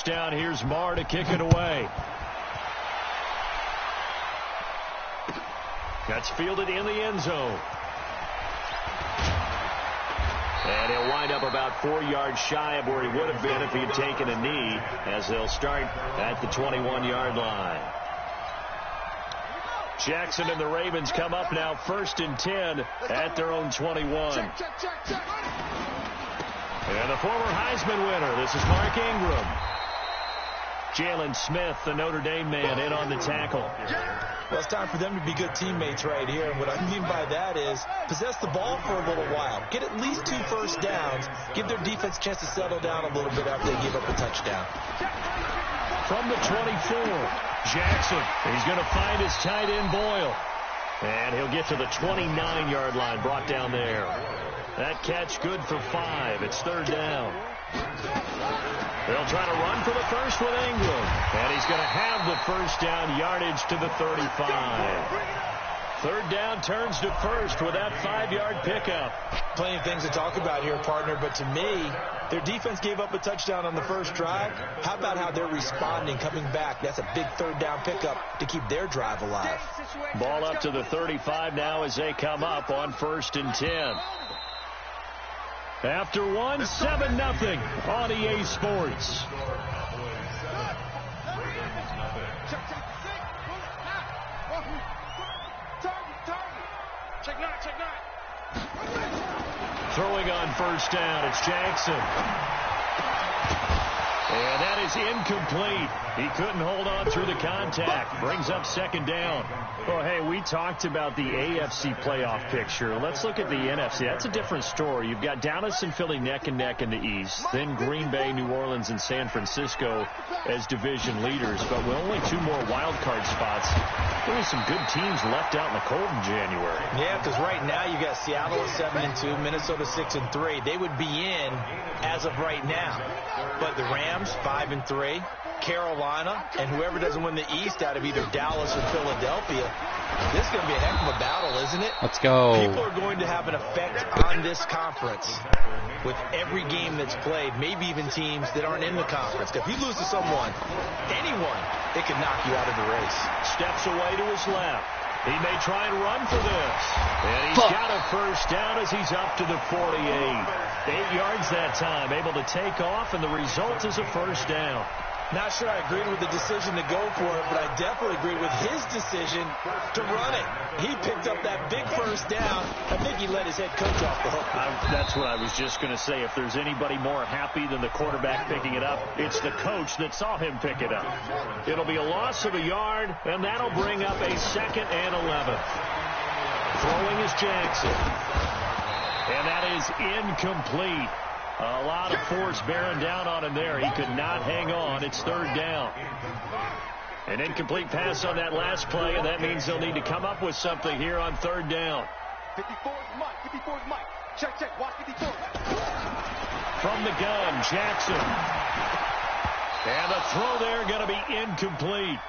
down. Here's Marr to kick it away. That's fielded in the end zone. And he'll wind up about 4 yards shy of where he would have been if he had taken a knee, as they'll start at the 21-yard line. Jackson and the Ravens come up now 1st and 10 at their own 21. And the former Heisman winner, this is Mark Ingram. Jalen Smith, the Notre Dame man, in on the tackle. Well, it's time for them to be good teammates right here. And what I mean by that is possess the ball for a little while. Get at least 2 first downs. Give their defense a chance to settle down a little bit after they give up a touchdown. From the 24, Jackson. He's going to find his tight end, Boyle. And he'll get to the 29-yard line, brought down there. That catch good for 5. It's 3rd down. They'll try to run for the first with Ingram. And he's going to have the first down, yardage to the 35. 3rd down turns to first with that 5-yard pickup. Plenty of things to talk about here, partner, but to me, their defense gave up a touchdown on the first drive. How about how they're responding, coming back? That's a big 3rd down pickup to keep their drive alive. Ball up to the 35 now as they come up on 1st and 10. After 1, 7-0 on EA Sports. Throwing on 1st down, it's Jackson. And that is incomplete. He couldn't hold on through the contact. Brings up 2nd down. Well, hey, we talked about the AFC playoff picture. Let's look at the NFC. That's a different story. You've got Dallas and Philly neck and neck in the East. Then Green Bay, New Orleans, and San Francisco as division leaders. But with only 2 more wild card spots, there are some good teams left out in the cold in January. Yeah, because right now you got Seattle at 7-2, Minnesota 6-3. They would be in as of right now. But the Rams 5-3, Carolina, and whoever doesn't win the East out of either Dallas or Philadelphia, this is going to be a heck of a battle, isn't it? Let's go. People are going to have an effect on this conference with every game that's played, maybe even teams that aren't in the conference. If you lose to someone, anyone, it could knock you out of the race. Steps away to his left. He may try and run for this. And he's got a first down as he's up to the 48. 8 yards that time, able to take off, and the result is a first down. Not sure I agreed with the decision to go for it, but I definitely agreed with his decision to run it. He picked up that big first down. I think he let his head coach off the hook. That's what I was just going to say. If there's anybody more happy than the quarterback picking it up, it's the coach that saw him pick it up. It'll be a loss of a yard, and that'll bring up a 2nd and 11. Throwing is Jackson. And that is incomplete. A lot of force bearing down on him there. He could not hang on. It's 3rd down. An incomplete pass on that last play, and that means they'll need to come up with something here on 3rd down. 54 is Mike. 54 is Mike. Check. Watch 54. From the gun, Jackson. And the throw there going to be incomplete.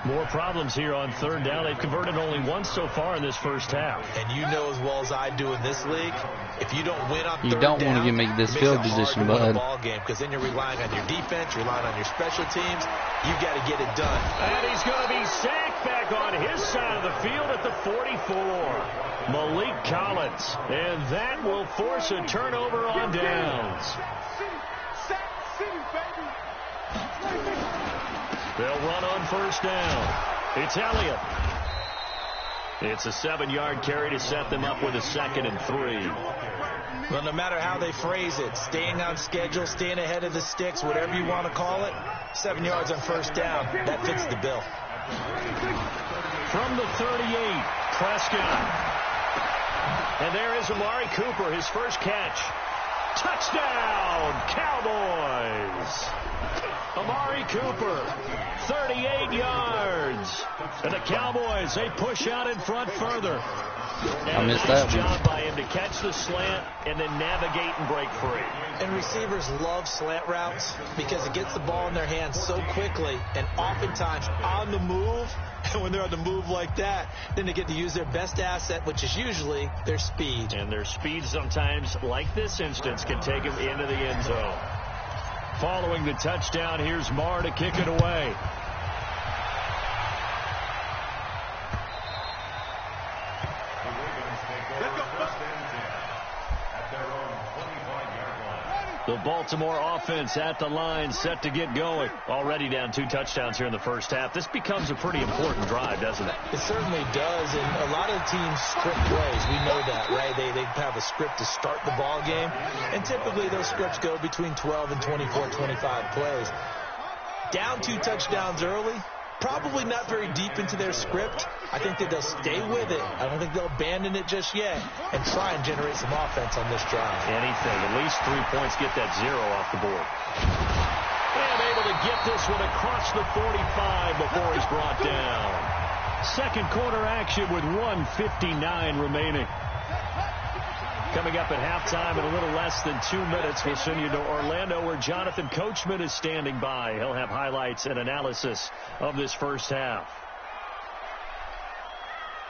More problems here on 3rd down. They've converted only once so far in this first half. And you know as well as I do in this league, if you don't win on 3rd down, you don't want to make this field position, bud. Ball game, because then you're relying on your defense, you're relying on your special teams. You've got to get it done. And he's going to be sacked back on his side of the field at the 44. Malik Collins. And that will force a turnover on downs. They'll run on 1st down. It's Elliott. It's a 7-yard carry to set them up with a 2nd and 3. Well, no matter how they phrase it, staying on schedule, staying ahead of the sticks, whatever you want to call it, 7 yards on 1st down, that fits the bill. From the 38, Prescott. And there is Amari Cooper, his first catch. Touchdown, Cowboys! Amari Cooper, 38 yards. And the Cowboys, they push out in front further. And I missed nice that job by him to catch the slant and then navigate and break free. And receivers love slant routes because it gets the ball in their hands so quickly and oftentimes on the move. And when they're on the move like that, then they get to use their best asset, which is usually their speed. And their speed sometimes, like this instance, can take them into the end zone. Following the touchdown, here's Marr to kick it away. The Baltimore offense at the line, set to get going. Already down 2 touchdowns here in the first half. This becomes a pretty important drive, doesn't it? It certainly does, and a lot of teams script plays. We know that, right? They have a script to start the ball game, and typically those scripts go between 12 and 24, 25 plays. Down 2 touchdowns early, probably not very deep into their script. I think that they'll stay with it. I don't think they'll abandon it just yet and try and generate some offense on this drive. Anything. At least 3 points, get that 0 off the board. And able to get this one across the 45 before he's brought down. Second quarter action with 1:59 remaining. Coming up at halftime in a little less than 2 minutes, we'll send you to Orlando where Jonathan Coachman is standing by. He'll have highlights and analysis of this first half.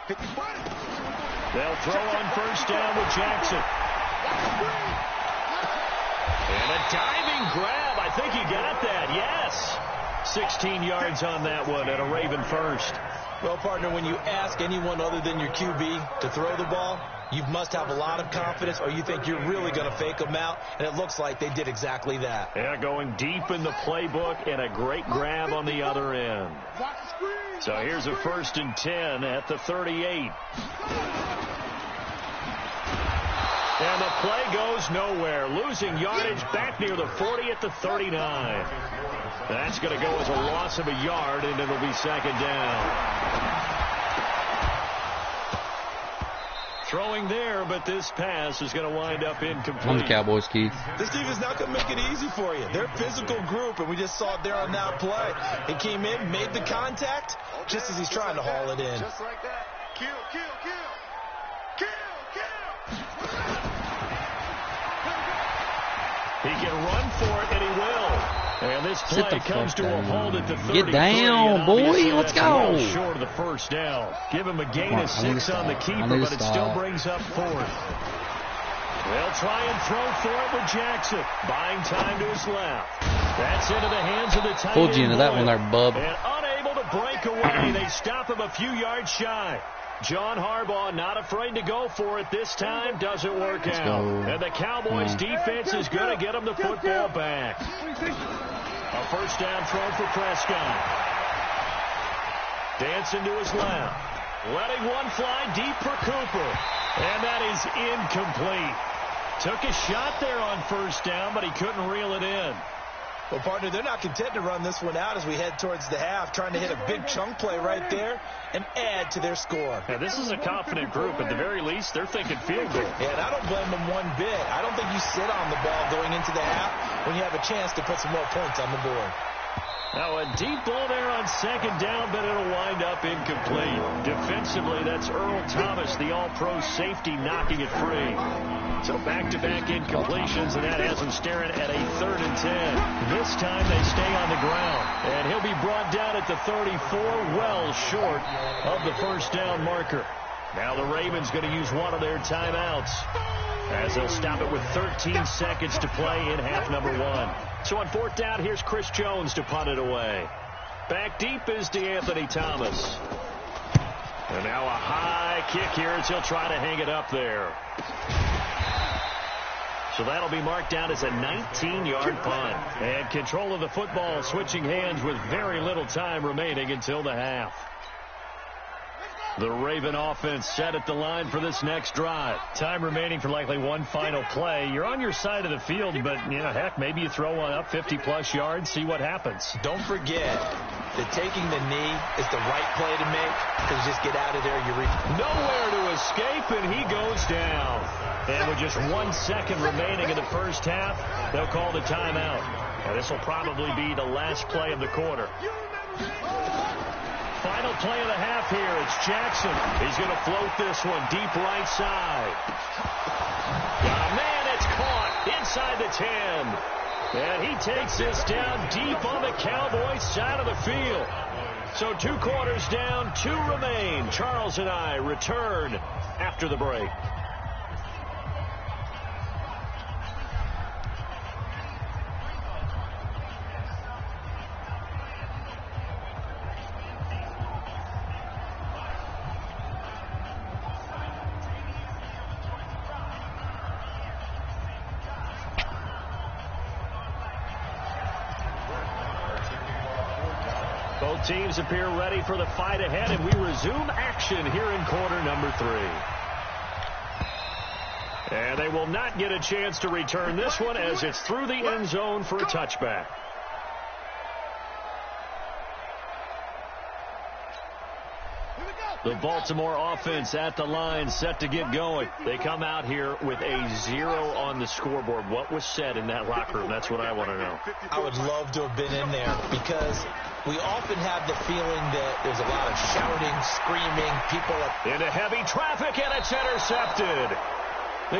They'll throw on first down with Jackson. And a diving grab. I think he got that. Yes. 16 yards on that one and a Raven first. Well, partner, when you ask anyone other than your QB to throw the ball, you must have a lot of confidence or you think you're really going to fake them out, and it looks like they did exactly that. Yeah, going deep in the playbook and a great grab on the other end. So here's a 1st and 10 at the 38. And the play goes nowhere. Losing yardage back near the 40 at the 39. That's going to go as a loss of a yard, and it'll be 2nd down. Throwing there, but this pass is going to wind up incomplete. On the Cowboys, Keith. This team is not going to make it easy for you. They're a physical group, and we just saw it there on that play. He came in, made the contact, just as he's trying to haul it in. Just like that. Kill, kill, kill. Kill, kill. He can run for it, and he will. And this play comes to a hold at the 33. Get down, boy. Let's go. Short of the first down. Give him a gain of 6 on the keeper, but it still brings up 4th. They'll try and throw for it with Jackson. Buying time to his left. That's into the hands of the tight end. Told you into that one there, bub. And unable to break away. They stop him a few yards shy. John Harbaugh not afraid to go for it this time. Doesn't work out. And the Cowboys defense is going to get him the football back. A first down throw for Prescott. Dancing to his left. Letting one fly deep for Cooper. And that is incomplete. Took a shot there on first down, but he couldn't reel it in. Well, partner, they're not content to run this one out as we head towards the half, trying to hit a big chunk play right there and add to their score. Now, this is a confident group. At the very least, they're thinking field goal. Yeah, and I don't blame them one bit. I don't think you sit on the ball going into the half when you have a chance to put some more points on the board. Now, a deep ball there on 2nd down, but it'll wind up incomplete. Defensively, that's Earl Thomas, the all-pro safety, knocking it free. So back-to-back incompletions, and that has him staring at a 3rd and 10. This time they stay on the ground, and he'll be brought down at the 34, well short of the first down marker. Now the Ravens going to use one of their timeouts as they'll stop it with 13 seconds to play in half number 1. So on 4th down, here's Chris Jones to punt it away. Back deep is DeAnthony Thomas. And now a high kick here as he'll try to hang it up there. So that'll be marked down as a 19-yard punt. And control of the football switching hands with very little time remaining until the half. The Raven offense set at the line for this next drive. Time remaining for likely one final play. You're on your side of the field, but, you know, heck, maybe you throw one up 50-plus yards, see what happens. Don't forget that taking the knee is the right play to make, because just get out of there. You reach nowhere to escape, and he goes down. And with just 1 second remaining in the first half, they'll call the timeout. And this will probably be the last play of the quarter. Final play of the half here. It's Jackson. He's going to float this one deep right side. Oh, man, it's caught inside the 10. And he takes this down deep on the Cowboys side of the field. So 2 quarters down, 2 remain. Charles and I return after the break. Both teams appear ready for the fight ahead, and we resume action here in quarter number 3. And they will not get a chance to return this one as it's through the end zone for a touchback. The Baltimore offense at the line, set to get going. They come out here with a 0 on the scoreboard. What was said in that locker room? That's what I want to know. I would love to have been in there because we often have the feeling that there's a lot of shouting, screaming, people into heavy traffic, and it's intercepted.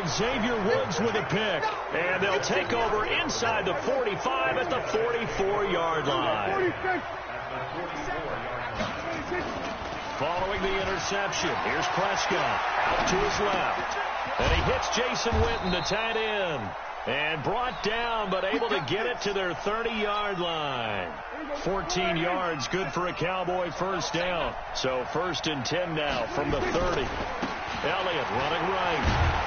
Xavier Woods with a pick, and they'll take over inside the 45 at the 44-yard line. Following the interception, here's Prescott out to his left. And he hits Jason Witten, the tight end. And brought down, but able to get it to their 30-yard line. 14 yards, good for a Cowboy first down. So 1st and 10 now from the 30. Elliott running right.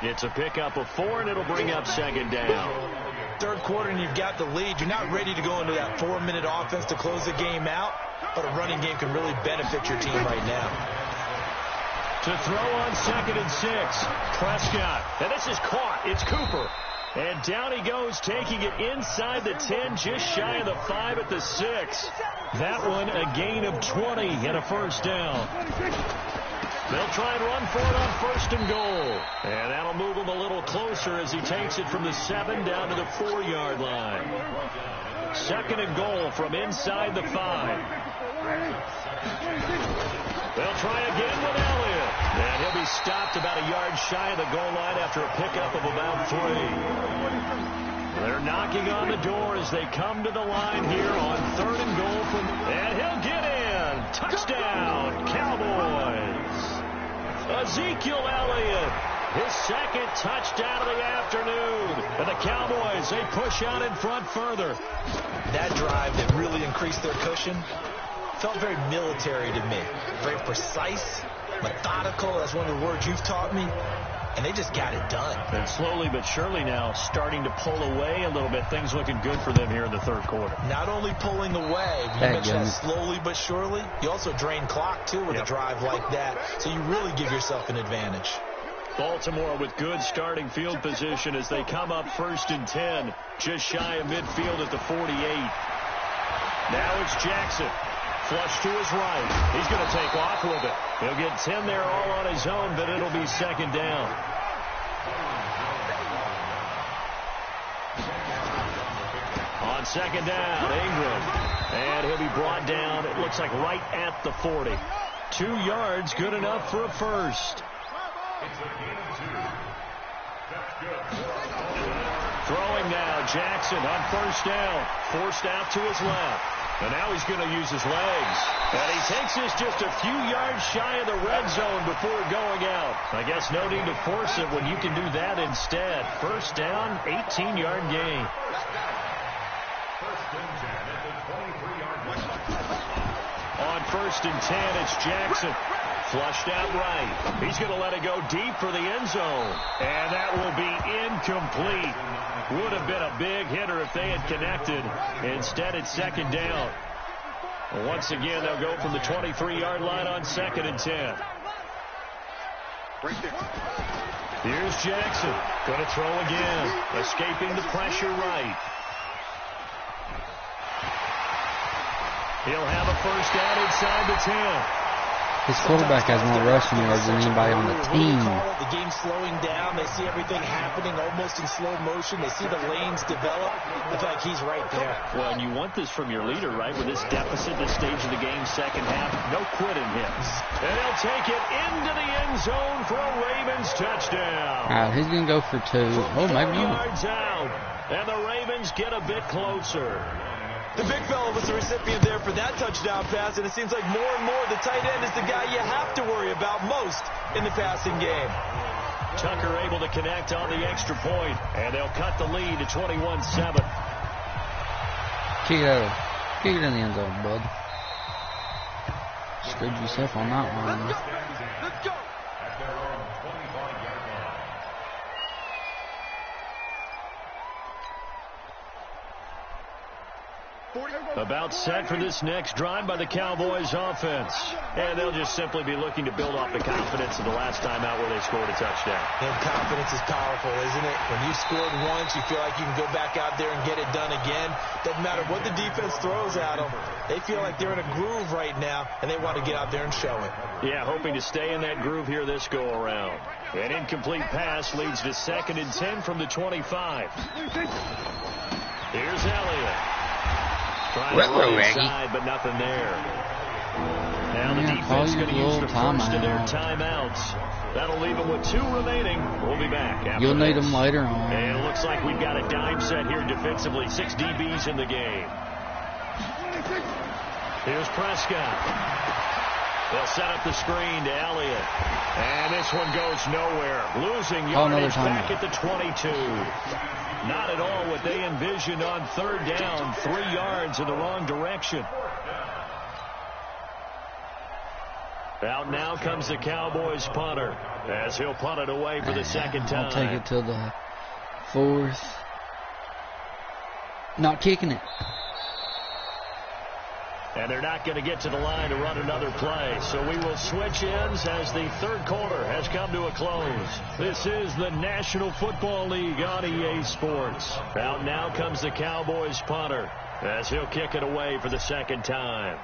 It's a pickup of 4, and it'll bring up 2nd down. Third quarter, and you've got the lead. You're not ready to go into that 4-minute offense to close the game out, but a running game can really benefit your team right now. To throw on 2nd and 6, Prescott. And this is caught. It's Cooper. And down he goes, taking it inside the 10, just shy of the 5 at the 6. That one a gain of 20 and a first down. They'll try and run for it on 1st and goal. And that'll move him a little closer as he takes it from the 7 down to the 4-yard line. 2nd and goal from inside the 5. They'll try again with Elliott. And he'll be stopped about a yard shy of the goal line after a pickup of about 3. They're knocking on the door as they come to the line here on 3rd and goal. And he'll get in. Touchdown, Cowboys. Ezekiel Elliott, his 2nd touchdown of the afternoon. And the Cowboys, they push out in front further. That drive that really increased their cushion felt very military to me. Very precise, methodical. That's one of the words you've taught me. And they just got it done. And slowly but surely now starting to pull away a little bit. Things looking good for them here in the 3rd quarter. Not only pulling away, you mentioned that slowly but surely. You also drain clock, too, with a drive like that. So you really give yourself an advantage. Baltimore with good starting field position as they come up 1st and 10. Just shy of midfield at the 48. Now it's Jackson. Flush to his right. He's going to take off with it. He'll get 10 there all on his own, but it'll be 2nd down. On 2nd down, Ingram. And he'll be brought down, it looks like right at the 40. 2 yards, good enough for a first. Throwing now, Jackson on 1st down. Forced out to his left. And now he's going to use his legs. And he takes this just a few yards shy of the red zone before going out. I guess no need to force it when you can do that instead. 1st down, 18-yard gain. On 1st and 10, it's Jackson. Flushed out right. He's going to let it go deep for the end zone. And that will be incomplete. Would have been a big hitter if they had connected. Instead, it's 2nd down. Once again, they'll go from the 23-yard line on 2nd and 10. Here's Jackson. Going to throw again. Escaping the pressure right. He'll have a first down inside the 10. His quarterback has more rushing yards than anybody on the team. The game's slowing down. They see everything happening almost in slow motion. They see the lanes develop. I feel like he's right there. Well, and you want this from your leader, right? With this deficit, this stage of the game, 2nd half, no quitting him. And he'll take it into the end zone for a Ravens touchdown. All right, he's going to go for 2. Oh, maybe 4 yards out. And the Ravens get a bit closer. The big fella was the recipient there for that touchdown pass, and it seems like more and more the tight end is the guy you have to worry about most in the passing game. Tucker able to connect on the extra point, and they'll cut the lead to 21-7. Kick it in the end zone, bud. Screwed yourself on that one. Let's go. About set for this next drive by the Cowboys offense. And they'll just simply be looking to build off the confidence of the last time out where they scored a touchdown. And confidence is powerful, isn't it? When you scored once, you feel like you can go back out there and get it done again. Doesn't matter what the defense throws at them. They feel like they're in a groove right now, and they want to get out there and show it. Yeah, hoping to stay in that groove here this go-around. An incomplete pass leads to 2nd and 10 from the 25. Here's Elliott. Trying to run inside, but nothing there. Now the defense is going to use the first of their timeouts. That'll leave them with 2 remaining. We'll be back after You'll need this. them later on. And it looks like we've got a dime set here defensively. 6 DBs in the game. Here's Prescott. They'll set up the screen to Elliott. And this one goes nowhere. Losing yardage back at the 22. Not at all what they envisioned on 3rd down. 3 yards in the wrong direction. Out now comes the Cowboys punter as he'll punt it away for the 2nd time. I'll take it to the 4th. Not kicking it. And they're not going to get to the line to run another play. So we will switch ends as the 3rd quarter has come to a close. This is the National Football League on EA Sports. Out now comes the Cowboys punter as he'll kick it away for the 2nd time.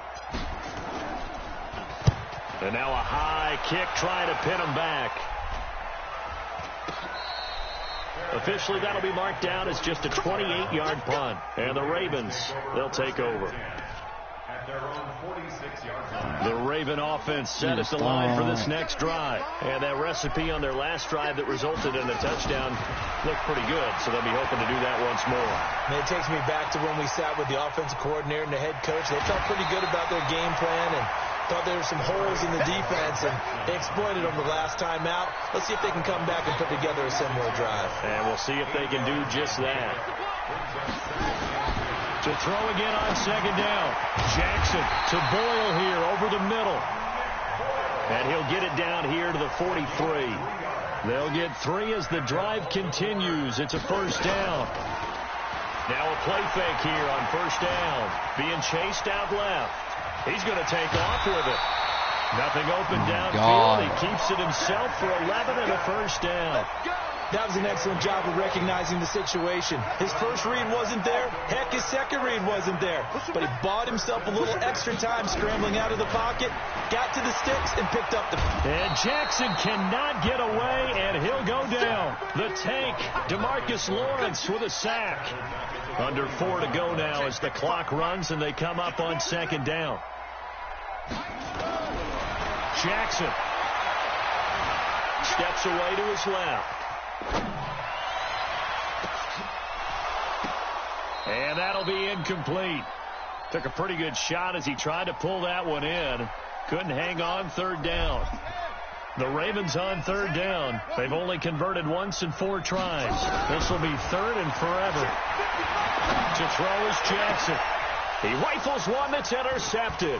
And now a high kick trying to pin him back. Officially, that'll be marked down as just a 28-yard punt. And the Ravens, they'll take over. The Raven offense set at the line for this next drive. And that recipe on their last drive that resulted in a touchdown looked pretty good, so they'll be hoping to do that once more. And it takes me back to when we sat with the offensive coordinator and the head coach. They felt pretty good about their game plan and thought there were some holes in the defense, and they exploited them the last time out. Let's see if they can come back and put together a similar drive. And we'll see if they can do just that. To throw again on 2nd down. Jackson to Boyle here over the middle. And he'll get it down here to the 43. They'll get 3 as the drive continues. It's a 1st down. Now a play fake here on 1st down. Being chased out left. He's going to take off with it. Nothing open downfield. He keeps it himself for 11 and a 1st down. That was an excellent job of recognizing the situation. His first read wasn't there. Heck, his second read wasn't there. But he bought himself a little extra time scrambling out of the pocket, got to the sticks, and picked up the... And Jackson cannot get away, and he'll go down. The tank, DeMarcus Lawrence with a sack. Under 4 to go now as the clock runs, and they come up on 2nd down. Jackson steps away to his left. And that'll be incomplete. Took a pretty good shot as he tried to pull that one in. Couldn't hang on 3rd down. The Ravens on 3rd down. They've only converted once in 4 tries. This will be 3rd and forever. To throw is Jackson. He rifles one that's intercepted.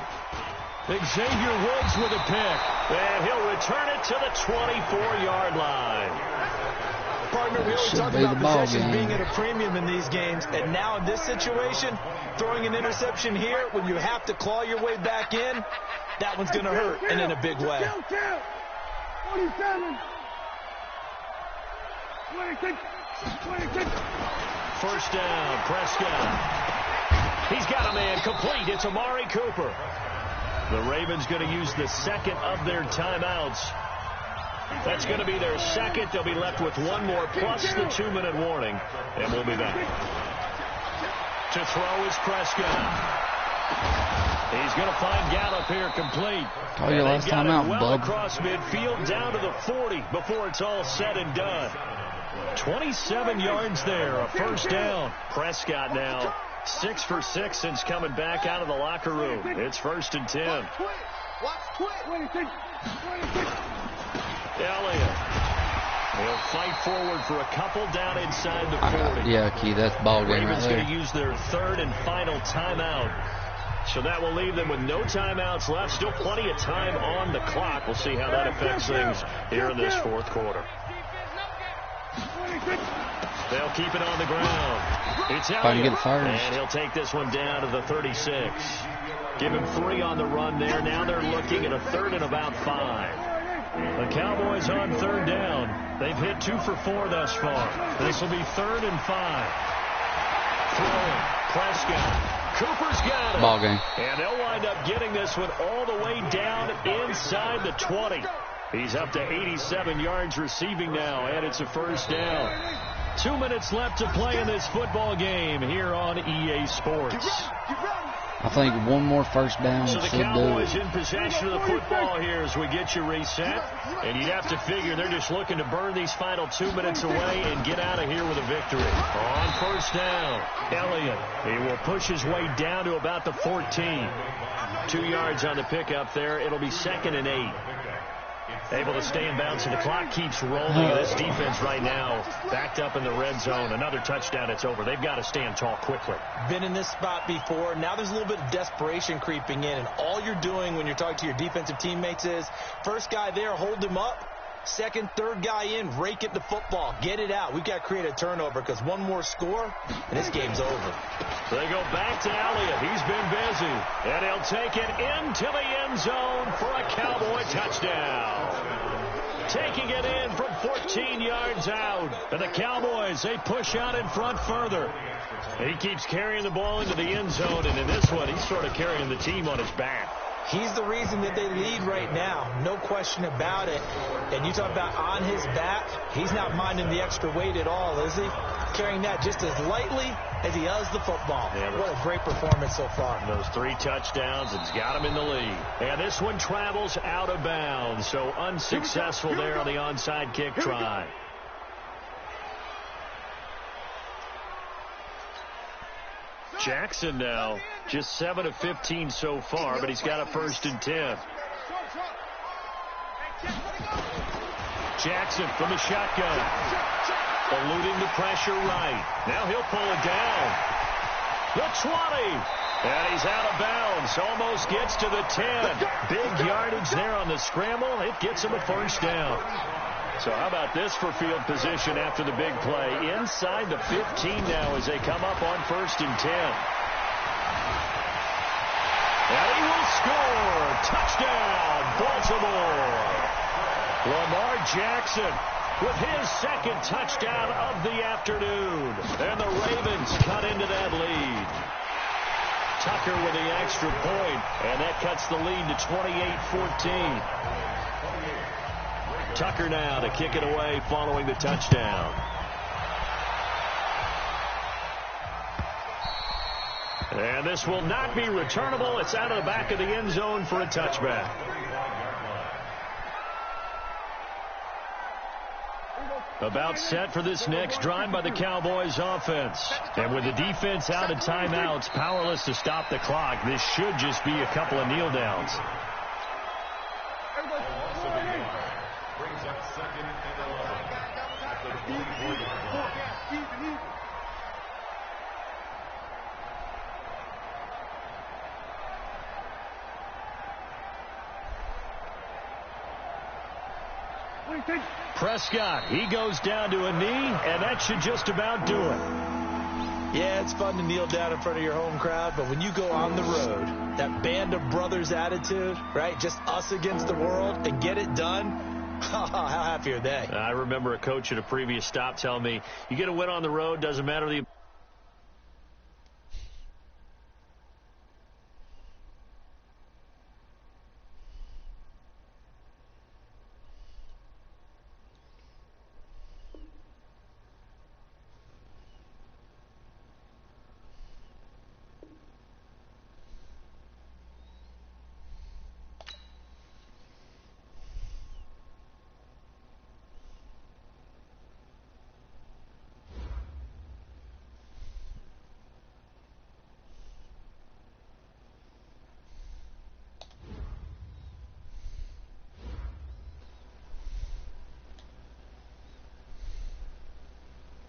Xavier Woods with a pick. And he'll return it to the 24-yard line. Partner, we always talk about possession being at a premium in these games, and now in this situation, throwing an interception here when you have to claw your way back in, that one's going to hurt, and in a big way. 47. 26. 26. 1st down, Prescott. He's got a man complete. It's Amari Cooper. The Ravens going to use the 2nd of their timeouts. That's going to be their 2nd. They'll be left with 1 more plus the 2-minute warning. And we'll be back. To throw is Prescott. He's going to find Gallup here complete. Call your last time out, well bub. Across midfield down to the 40 before it's all said and done. 27 yards there, a 1st down. Prescott now 6 for 6 since coming back out of the locker room. It's 1st and 10. Elliott. He'll fight forward for a couple down inside the 40. Yeah, Key, that's ball game right Ravens there. going to use their 3rd and final timeout. So that will leave them with no timeouts left. Still plenty of time on the clock. We'll see how that affects things here in this 4th quarter. They'll keep it on the ground. It's Elliott, and he'll take this one down to the 36. Give him 3 on the run there. Now they're looking at a 3rd and about 5. The Cowboys on 3rd down. They've hit 2 for 4 thus far. This will be 3rd and 5. Throwing. Prescott. Cooper's got it. Ball game. And they'll wind up getting this one all the way down inside the 20. He's up to 87 yards receiving now, and it's a 1st down. 2 minutes left to play in this football game here on EA Sports. I think one more 1st down so the should Cowboys do it. in possession of the football here as we get you reset. And you'd have to figure they're just looking to burn these final 2 minutes away and get out of here with a victory. On 1st down, Elliott. He will push his way down to about the 14. 2 yards on the pickup there. It'll be 2nd and 8. Able to stay in bounds, and the clock keeps rolling. This defense right now backed up in the red zone. Another touchdown, it's over. They've got to stand tall quickly. Been in this spot before. Now there's a little bit of desperation creeping in, and all you're doing when you're talking to your defensive teammates is, first guy there, hold him up. 2nd, 3rd guy in, rake it the football. Get it out. We've got to create a turnover because one more score, and this game's over. They go back to Elliott. He's been busy. And he'll take it into the end zone for a Cowboy touchdown. Taking it in from 14 yards out. And the Cowboys, they push out in front further. He keeps carrying the ball into the end zone, and in this one, he's sort of carrying the team on his back. He's the reason that they lead right now. No question about it. And you talk about on his back, he's not minding the extra weight at all, is he? Carrying that just as lightly as he does the football. Yeah, what a great performance so far. Those 3 touchdowns, it's got him in the lead. And this one travels out of bounds. So unsuccessful there on the onside kick try. Jackson now just 7 of 15 so far, but he's got a 1st and 10. Jackson from the shotgun. Eluding the pressure right. Now he'll pull it down. The 20. And he's out of bounds. Almost gets to the 10. Big yardage there on the scramble. It gets him a 1st down. So how about this for field position after the big play? Inside the 15 now as they come up on 1st and 10. And he will score. Touchdown, Baltimore. Lamar Jackson with his 2nd touchdown of the afternoon. And the Ravens cut into that lead. Tucker with the extra point, and that cuts the lead to 28-14. Tucker now to kick it away following the touchdown. And this will not be returnable. It's out of the back of the end zone for a touchback. About set for this next drive by the Cowboys offense. And with the defense out of timeouts, powerless to stop the clock, this should just be a couple of kneel downs. Prescott, he goes down to a knee, and that should just about do it. Yeah, it's fun to kneel down in front of your home crowd, but when you go on the road, that band of brothers attitude, right, just us against the world, and get it done, how happy are they? I remember a coach at a previous stop telling me, you get a win on the road, doesn't matter the